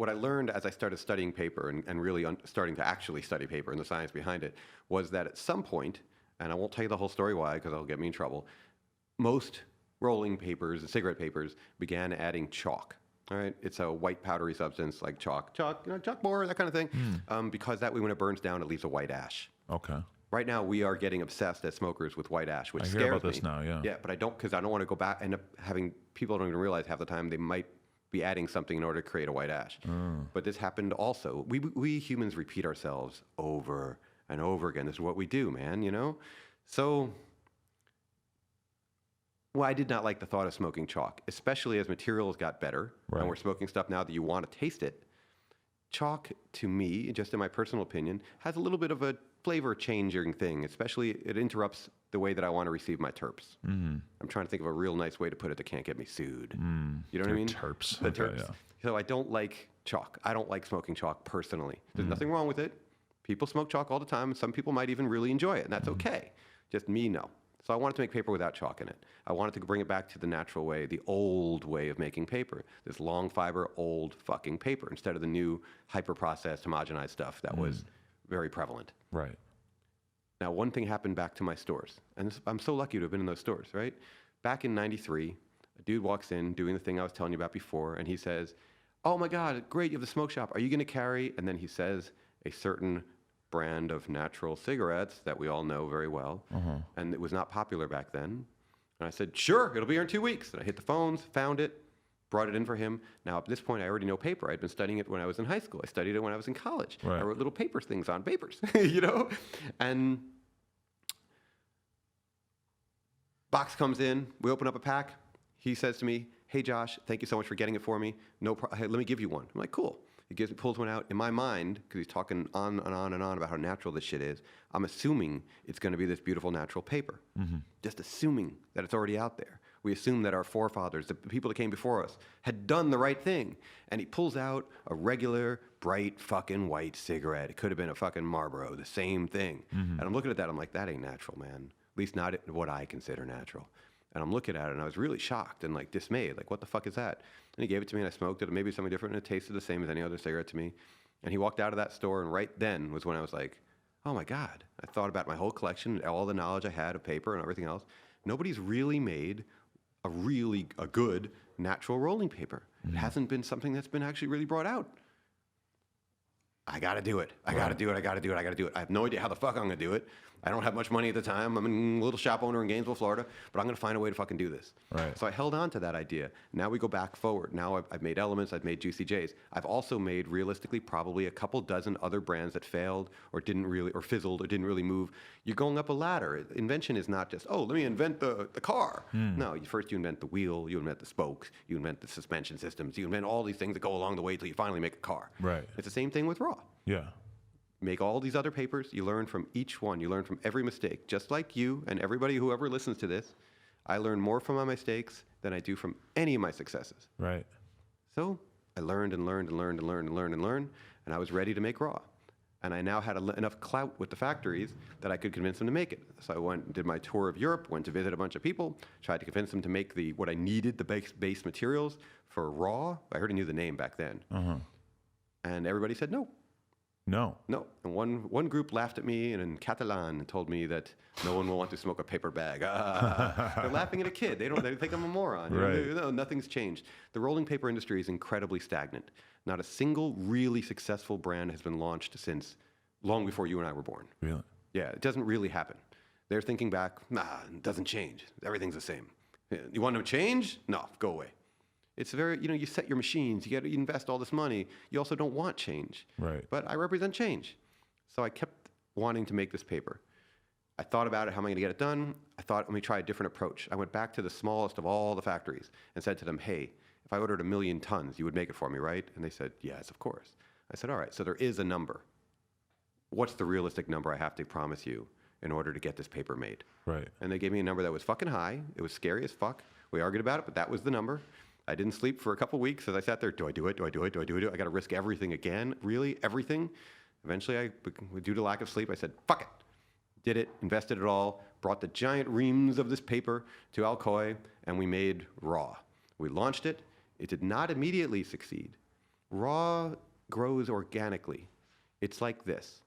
what I learned as I started studying paper and really starting to actually study paper and the science behind it was that at some point, and I won't tell you the whole story why because it'll get me in trouble, most rolling papers and cigarette papers began adding chalk. All right, it's a white powdery substance like chalk, chalkboard, that kind of thing, because that way when it burns down, it leaves a white ash. Okay. Right now, we are getting obsessed as smokers with white ash, which I scares hear about me. this now, yeah. Yeah, but I don't, because I don't want to go back, end up having, people don't even realize half the time they might be adding something in order to create a white ash. But this happened also. We humans repeat ourselves over and over again. This is what we do, man, you know? So, well, I did not like the thought of smoking chalk, especially as materials got better, and we're smoking stuff now that you want to taste it. Chalk, to me, just in my personal opinion, has a little bit of a flavor changing thing, especially it interrupts the way that I want to receive my terps. I'm trying to think of a real nice way to put it that can't get me sued. You know what I mean? Terps. The terps. Yeah. So I don't like chalk. I don't like smoking chalk personally. There's nothing wrong with it. People smoke chalk all the time, and some people might even really enjoy it, and that's okay. Just me, no. So I wanted to make paper without chalk in it. I wanted to bring it back to the natural way, the old way of making paper. This long fiber, old fucking paper, instead of the new hyper-processed, homogenized stuff that was very prevalent. Right. Now, one thing happened back to my stores, and I'm so lucky to have been in those stores, right? Back in '93, a dude walks in doing the thing I was telling you about before, and he says, "Oh my God, great, you have the smoke shop. Are you gonna carry?" And then he says a certain brand of natural cigarettes that we all know very well, and it was not popular back then. And I said, "Sure, it'll be here in 2 weeks." And I hit the phones, found it, brought it in for him. Now, at this point, I already know paper. I'd been studying it when I was in high school. I studied it when I was in college. I wrote little paper things on papers, you know? And box comes in, we open up a pack. He says to me, "Hey, Josh, thank you so much for getting it for me. Hey, let me give you one." I'm like, "Cool." He pulls one out. In my mind, because he's talking on and on and on about how natural this shit is, I'm assuming it's going to be this beautiful natural paper. Just assuming that it's already out there. We assume that our forefathers, the people that came before us, had done the right thing. And he pulls out a regular, bright, fucking white cigarette. It could have been a fucking Marlboro, the same thing. And I'm looking at that, I'm like, that ain't natural, man. At least not what I consider natural. And I'm looking at it, and I was really shocked and like dismayed. Like, what the fuck is that? And he gave it to me, and I smoked it. And maybe something different, and it tasted the same as any other cigarette to me. And he walked out of that store, and right then was when I was like, oh my God. I thought about my whole collection, all the knowledge I had of paper and everything else. Nobody's really made a good natural rolling paper. It hasn't been something that's been actually really brought out. I got to do it. I got to do it. I got to do it. I got to do it. I have no idea how the fuck I'm going to do it. I don't have much money at the time. I'm a little shop owner in Gainesville, Florida, but I'm going to find a way to fucking do this. So I held on to that idea. Now we go back forward. Now I've made Elements. I've made Juicy J's. I've also made, realistically, probably a couple dozen other brands that failed or didn't really, or fizzled or didn't really move. You're going up a ladder. Invention is not just, oh, let me invent the car. No, first you invent the wheel, you invent the spokes, you invent the suspension systems, you invent all these things that go along the way until you finally make a car. It's the same thing with raw. Make all these other papers. You learn from each one. You learn from every mistake. Just like you and everybody who ever listens to this, I learn more from my mistakes than I do from any of my successes. So I learned and learned and learned and learned and learned and learned, and I was ready to make raw. And I now had enough clout with the factories that I could convince them to make it. So I went and did my tour of Europe, went to visit a bunch of people, tried to convince them to make what I needed, the base materials for raw. I heard I knew the name back then. And everybody said no. No. And one group laughed at me in Catalan and told me that no one will want to smoke a paper bag. They're laughing at a kid. They think I'm a moron. No, nothing's changed. The rolling paper industry is incredibly stagnant. Not a single really successful brand has been launched since long before you and I were born. Really? Yeah, it doesn't really happen. They're thinking back, it doesn't change. Everything's the same. You want to change? No, go away. It's very, you set your machines, you invest all this money. You also don't want change. But I represent change. So I kept wanting to make this paper. I thought about it, how am I going to get it done? I thought, let me try a different approach. I went back to the smallest of all the factories and said to them, hey, if I ordered 1 million tons, you would make it for me, right? And they said, yes, of course. I said, all right, so there is a number. What's the realistic number I have to promise you in order to get this paper made? And they gave me a number that was fucking high. It was scary as fuck. We argued about it, but that was the number. I didn't sleep for a couple weeks as I sat there. Do I do it? Do I do it? Do I do it? I got to risk everything again. Really? Everything? Eventually, due to lack of sleep, I said, fuck it. Did it, invested it all, brought the giant reams of this paper to Alcoy, and we made raw. We launched it. It did not immediately succeed. Raw grows organically. It's like this.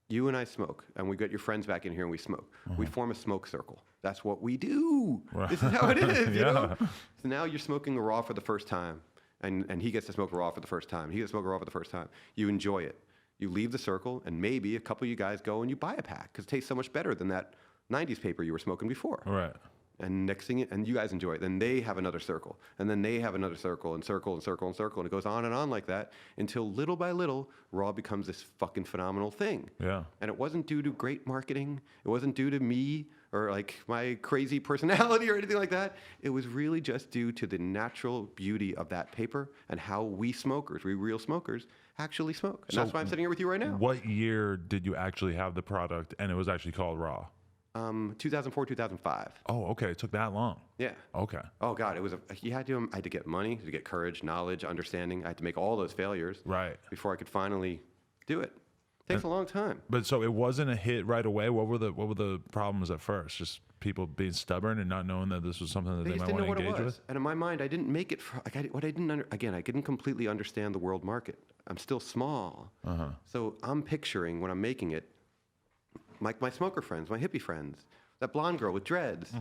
You and I smoke, and we get your friends back in here and we smoke. We form a smoke circle. That's what we do. Right. This is how it is, you know? So now you're smoking a raw for the first time, and he gets to smoke a raw for the first time. He gets to smoke a raw for the first time. You enjoy it. You leave the circle, and maybe a couple of you guys go and you buy a pack because it tastes so much better than that 90s paper you were smoking before. Right. And next thing, and you guys enjoy it. Then they have another circle, and then they have another circle, and circle, and circle, and circle, and it goes on and on like that until little by little, raw becomes this fucking phenomenal thing. Yeah. And it wasn't due to great marketing. It wasn't due to me or like my crazy personality or anything like that. It was really just due to the natural beauty of that paper and how we smokers, we real smokers, actually smoke. And that's why I'm sitting here with you right now. What year did you actually have the product and it was actually called Raw? 2004, 2005. Oh, okay. It took that long. Yeah. Okay. Oh God, I had to get money, to get courage, knowledge, understanding. I had to make all those failures Right. before I could finally do it. It takes a long time. But so it wasn't a hit right away. What were the problems at first? Just people being stubborn and not knowing that this was something that they might want to engage with? And in my mind, I didn't make it for, I didn't completely understand the world market. I'm still small. So I'm picturing when I'm making it, like my smoker friends, my hippie friends, that blonde girl with dreads,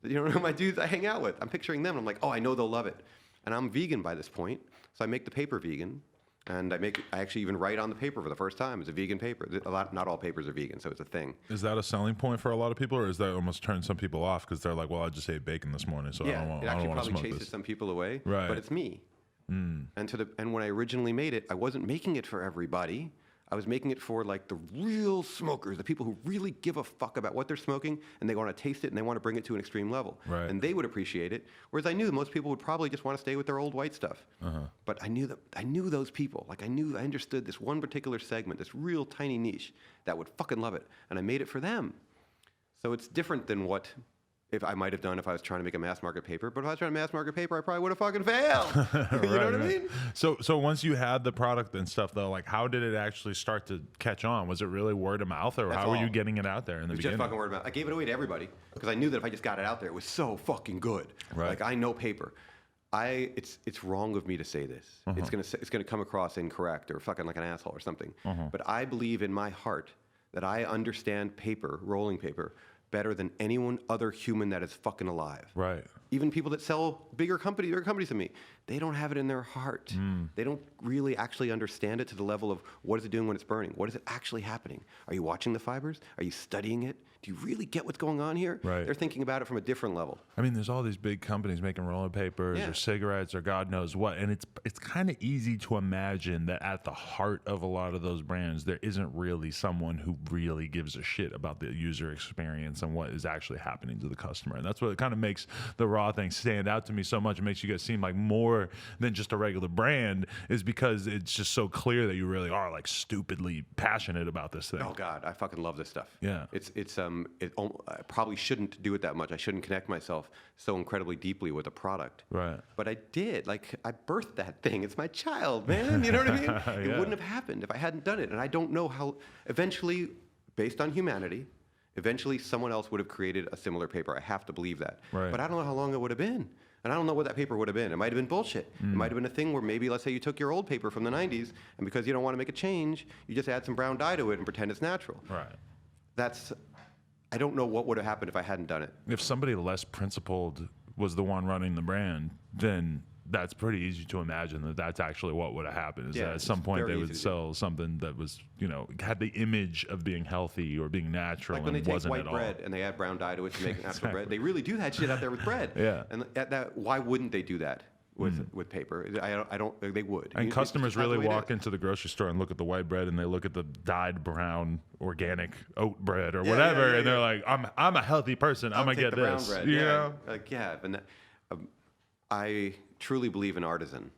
you know, my dudes I hang out with. I'm picturing them, and I'm like, oh, I know they'll love it. And I'm vegan by this point, so I make the paper vegan, and I actually even write on the paper for the first time. It's a vegan paper. Not all papers are vegan, so it's a thing. Is that a selling point for a lot of people, or is that almost turn some people off because they're like, well, I just ate bacon this morning, so I don't want to smoke this? It actually probably chases some people away, right. But it's me. And when I originally made it, I wasn't making it for everybody. I was making it for like the real smokers, the people who really give a fuck about what they're smoking, and they want to taste it and they want to bring it to an extreme level. Right. And they would appreciate it. Whereas I knew most people would probably just want to stay with their old white stuff. But I knew those people. Like I understood this one particular segment, this real tiny niche that would fucking love it. And I made it for them. So it's different than what if I might have done if I was trying to make a mass market paper. But if I was trying to mass market paper, I probably would have fucking failed. You know what I mean? So once you had the product and stuff, though, like how did it actually start to catch on? Was it really word of mouth, or how were you getting it out there in the beginning? Just fucking word of mouth. I gave it away to everybody because I knew that if I just got it out there, it was so fucking good. Right. Like I know paper. It's wrong of me to say this. It's gonna come across incorrect or fucking like an asshole or something. But I believe in my heart that I understand paper, rolling paper, better than anyone other human that is fucking alive. Right. Even people that sell bigger companies than me, they don't have it in their heart. They don't really actually understand it to the level of what is it doing when it's burning? What is it actually happening? Are you watching the fibers? Are you studying it? Do you really get what's going on here? Right. They're thinking about it from a different level. I mean, there's all these big companies making rolling papers or cigarettes or God knows what, and it's kind of easy to imagine that at the heart of a lot of those brands, there isn't really someone who really gives a shit about the user experience and what is actually happening to the customer. And that's what kind of makes the Raw thing stand out to me so much. It makes you guys seem like more than just a regular brand, is because it's just so clear that you really are like stupidly passionate about this thing. Oh God, I fucking love this stuff. Yeah. I probably shouldn't do it that much. I shouldn't connect myself so incredibly deeply with a product. Right. But I did. Like, I birthed that thing. It's my child, man. You know what I mean? It wouldn't have happened if I hadn't done it. And I don't know how, eventually, based on humanity, eventually someone else would have created a similar paper. I have to believe that. Right. But I don't know how long it would have been. And I don't know what that paper would have been. It might have been bullshit. It might have been a thing where maybe, let's say you took your old paper from the 90s, and because you don't want to make a change, you just add some brown dye to it and pretend it's natural. Right. I don't know what would have happened if I hadn't done it. If somebody less principled was the one running the brand, then that's pretty easy to imagine that that's actually what would have happened. Is that at some point they would sell something that was, had the image of being healthy or being natural, like when and they take wasn't white at all. bread and they add brown dye to it to make natural bread. They really do that shit out there with bread. Yeah. And why wouldn't they do that with paper? I don't. They would. And customers really walk into the grocery store and look at the white bread, and they look at the dyed brown organic oat bread or whatever, and they're like, "I'm a healthy person. I'm gonna get this." Brown bread. You know? And I truly believe in artisan.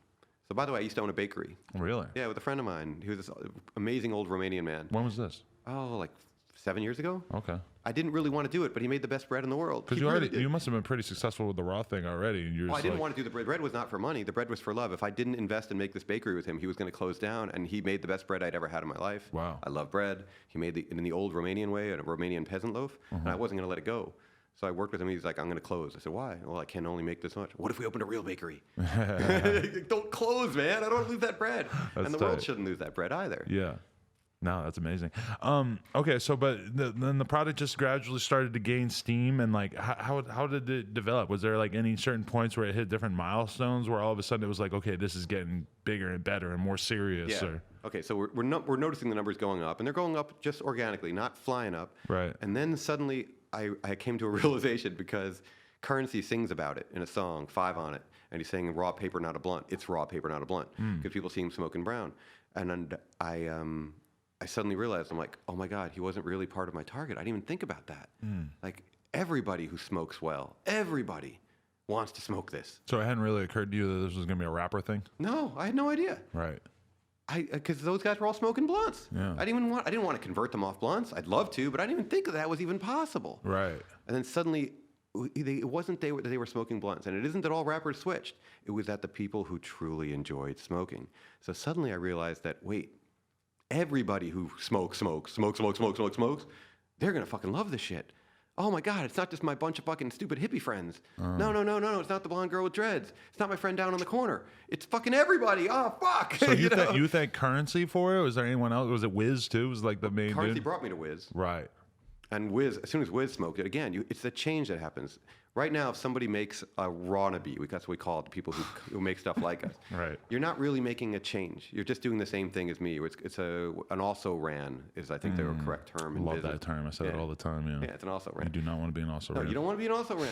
So by the way, I used to own a bakery. Really? Yeah, with a friend of mine. He was this amazing old Romanian man. When was this? Oh, like 7 years ago. Okay. I didn't really want to do it, but he made the best bread in the world. Because you must have been pretty successful with the Raw thing already. And I didn't want to do the bread. Bread was not for money. The bread was for love. If I didn't invest and make this bakery with him, he was going to close down. And he made the best bread I'd ever had in my life. Wow. I love bread. He made it in the old Romanian way, a Romanian peasant loaf, and I wasn't going to let it go. So I worked with him. He's like, I'm going to close. I said, why? Well, I can only make this much. What if we opened a real bakery? Don't close, man. I don't want to lose that bread. And the world shouldn't lose that bread either. Yeah. No, that's amazing. Okay, so but then the product just gradually started to gain steam, and like how did it develop? Was there like any certain points where it hit different milestones where all of a sudden it was like, okay, this is getting bigger and better and more serious? Yeah. Okay, so we're noticing the numbers going up, and they're going up just organically, not flying up. Right. And then suddenly I came to a realization because Currency sings about it in a song, 5 on it, and he's saying raw paper, not a blunt. It's raw paper, not a blunt, because people see him smoking brown. And I suddenly realized, I'm like, oh my God, he wasn't really part of my target. I didn't even think about that. Like everybody who smokes well, everybody wants to smoke this. So it hadn't really occurred to you that this was going to be a rapper thing? No, I had no idea. Right. Because those guys were all smoking blunts. Yeah. I didn't want to convert them off blunts. I'd love to, but I didn't even think that was even possible. Right. And then suddenly, it wasn't that they were smoking blunts, and it isn't that all rappers switched. It was that the people who truly enjoyed smoking. So suddenly I realized that, wait, everybody who smokes, they're gonna fucking love this shit. Oh my God, it's not just my bunch of fucking stupid hippie friends. No, it's not the blonde girl with dreads. It's not my friend down on the corner. It's fucking everybody. Oh, fuck. So you thank Currency for it? Was there anyone else? Was it Wiz too? Was like the main Currency dude? brought me to Wiz. Right. And Wiz, as soon as Wiz smoked it, again, it's the change that happens. Right now, if somebody makes a Ronaby, that's what we call it, the people who make stuff like us. Right. You're not really making a change. You're just doing the same thing as me. It's an also ran is, I think, the correct term. Love that term. I say it all the time. Yeah. Yeah, it's an also ran. You do not want to be an also ran. No, you don't want to be an also ran.